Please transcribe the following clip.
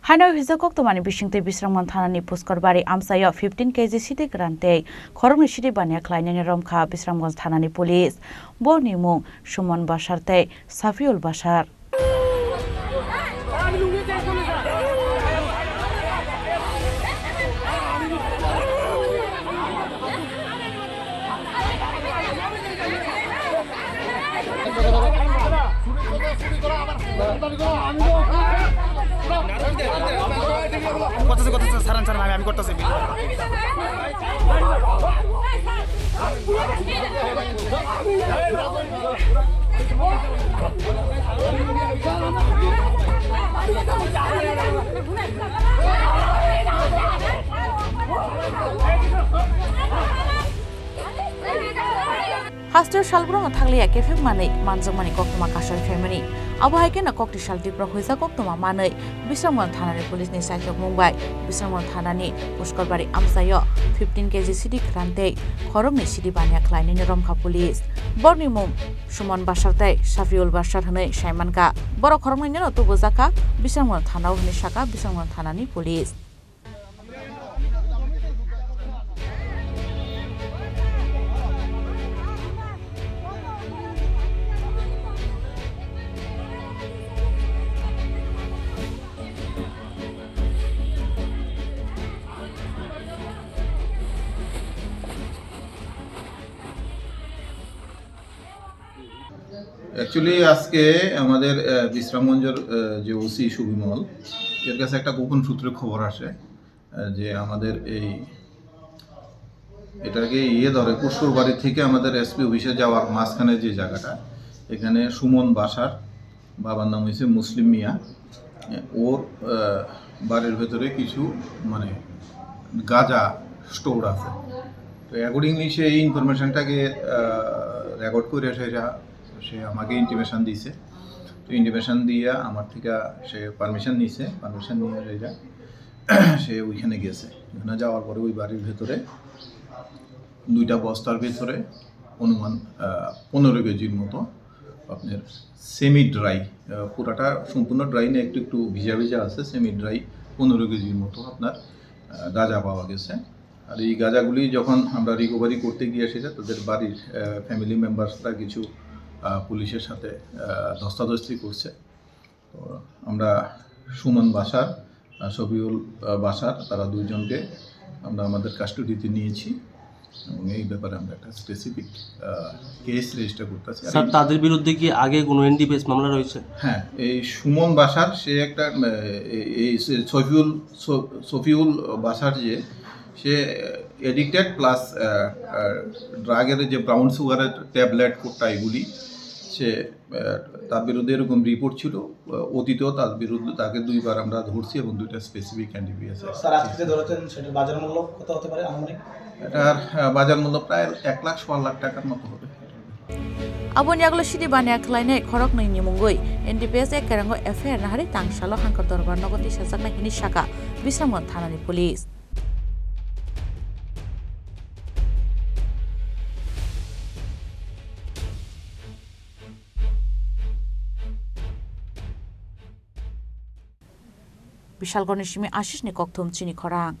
Haino hizakok tomani bishingte bisramon thanani puskorbaरि amsayo 15 kg sidi grante khorongni sidi bania khlainani romkha bisramgons thanani police borni mung Sumon Basarte Safiul Bashar করতেছে সারান সারান আমি করতেছি Haster Shalbrong Tanglia Kefe Mane, Manzomani Kokma Kashan family. Abahaiken a cocktail shall dipro Huiza Koktoma Mane, Bisramon Tanani Police in Site of Mumbai, Bisramon Tanani, Pushkorbari Amsayo, 15 kg city Krante, Korongni City Banya Klein in Romka Police, Borni Mum, Sumon Basharte, Safiul Basharhane, Shaimanka, Boro Koromino to Bozaka, Bisramon Tana Nishaka, Bisramon Tanani Police. Actually আজকে আমাদের বিশ্রামগঞ্জের যে OC Subimal এর কাছে একটা গোপন সূত্রে খবর আসে যে আমাদের এটাকে ধরে কুসুর বাড়ি থেকে আমাদের এসপি অফিসে যাওয়ার মাঝখানে যে জায়গাটা এখানে সুমন বাসার বাবার নাম হয়েছে মুসলিম মিয়া ওর বাড়ির ভেতরে কিছু মানে গাঁজা স্টোর আছে তো অ্যাকর্ডিংলি সে এই ইনফরমেশনটাকে রেকর্ড করে সে আমাকে ইন্টিমেশন দিয়েছে তো ইন্টিমেশন দিয়ে আমার থেকে সে পারমিশন নিয়ে সে ওইখানে গেছে ওখানে যাওয়ার পরে ওই বাড়ির ভেতরে 2টা বস্তার ভেতরে অনুমান 15 কেজির মতো আপনার সেমি ড্রাই পুরাটা সম্পূর্ণ ড্রাই না একটু ভিজা আছে সেমি ড্রাই 15 কেজির মতো আপনার গাঁজা পাওয়া গেছে আর এই গাঁজাগুলি যখন আমরা রিকভারি করতে গিয়ে সেটা তাদের বাড়ির ফ্যামিলি মেম্বার্সরা কিছু পুলিশের সাথে ধস্তাধস্তি করছে তো আমরা সুমন বাসার সফিউল বাসার তারা দুইজনকে আমরা আমাদের কাস্টডিতে নিয়েছি এবং এই ব্যাপারে আমরা একটা স্পেসিফিক কেস রেজিস্টার করতেছি। স্যার তাদের বিরুদ্ধে কি আগে কোনো এনডিপিএস মামলা রয়েছে? হ্যাঁ, এই সুমন বাসার সে একটা এই সফিউল বাসার যে সে এডিক্টেড প্লাস ড্রাগের যে ব্রাউন সুগারের ট্যাবলেট কোটা এগুলি সে তার বিরুদ্ধে এরকম রিপোর্ট ছিল অতীতেও তার বিরুদ্ধে তাকে 2বার আমরা ধরছি এবং 2টা স্পেসিফিক এনডিপিএস আছে। স্যার আজকে ধরেছেন সেটার বাজার মূল্য কত হতে পারে আনুমানিক? এটার বাজার মূল্য প্রায় 1,00,000 লাখ টাকার মতো হবে। Abon yaglo shidi bania klaine khorok nai nimungoi NDPS ek karango FIR na hari tangsalo hangkar dorbar nogoti sajakna hini shaka Bisramon thanani police Bishalgoni shimi Ashish ni kokthum chini khorang